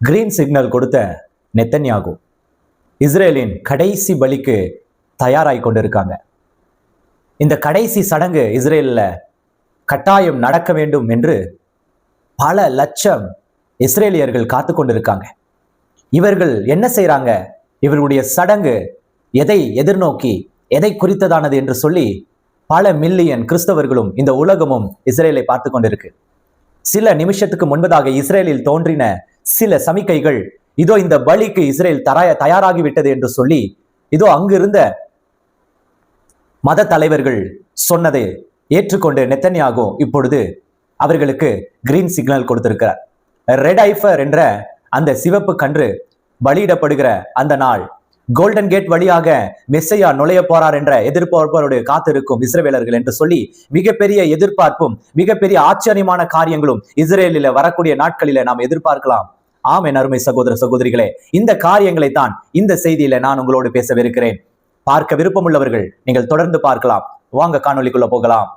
Green signal கொடுத்த நெத்தன்யாகு இஸ்ரேலின் கடைசி பலிக்கு தயாராகி கொண்டிருக்காங்க. இந்த கடைசி சடங்கு இஸ்ரேலில் கட்டாயம் நடக்க வேண்டும் என்று பல லட்சம் இஸ்ரேலியர்கள் காத்து கொண்டிருக்காங்க. இவர்கள் என்ன செய்யறாங்க? இவர்களுடைய சடங்கு எதை எதிர்நோக்கி எதை குறித்ததானது என்று சொல்லி பல மில்லியன் கிறிஸ்தவர்களும் இந்த உலகமும் இஸ்ரேலை பார்த்து கொண்டிருக்கு. சில நிமிஷத்துக்கு முன்பதாக இஸ்ரேலில் தோன்றின சில சமிக்கைகள், இதோ இந்த பலிக்கு இஸ்ரேல் தயாராகிவிட்டது என்று சொல்லி இதோ அங்கிருந்த மத தலைவர்கள் சொன்னதை ஏற்றுக்கொண்டு நெத்தன்யாகு இப்பொழுது அவர்களுக்கு கிரீன் சிக்னல் கொடுத்திருக்கிறார். ரெட் ஐஃபர் என்ற அந்த சிவப்பு கன்று பலியிடப்படுகிற அந்த நாள், கோல்டன் கேட் வழியாக மெஸ்ஸையா நுழைய போறார் என்ற எதிர்பார்ப்போடு காத்திருக்கும் இஸ்ரவேலர்கள் என்று சொல்லி மிகப்பெரிய எதிர்பார்ப்பும் மிகப்பெரிய ஆச்சரியமான காரியங்களும் இஸ்ரேலில வரக்கூடிய நாட்களில நாம் எதிர்பார்க்கலாம். ஆம் என் அருமை சகோதர சகோதரிகளே, இந்த காரியங்களை தான் இந்த செய்தியில நான் உங்களோடு பேசவிருக்கிறேன். பார்க்க விருப்பமுள்ளவர்கள் நீங்கள் தொடர்ந்து பார்க்கலாம். வாங்க காணொலிக்குள்ள போகலாம்.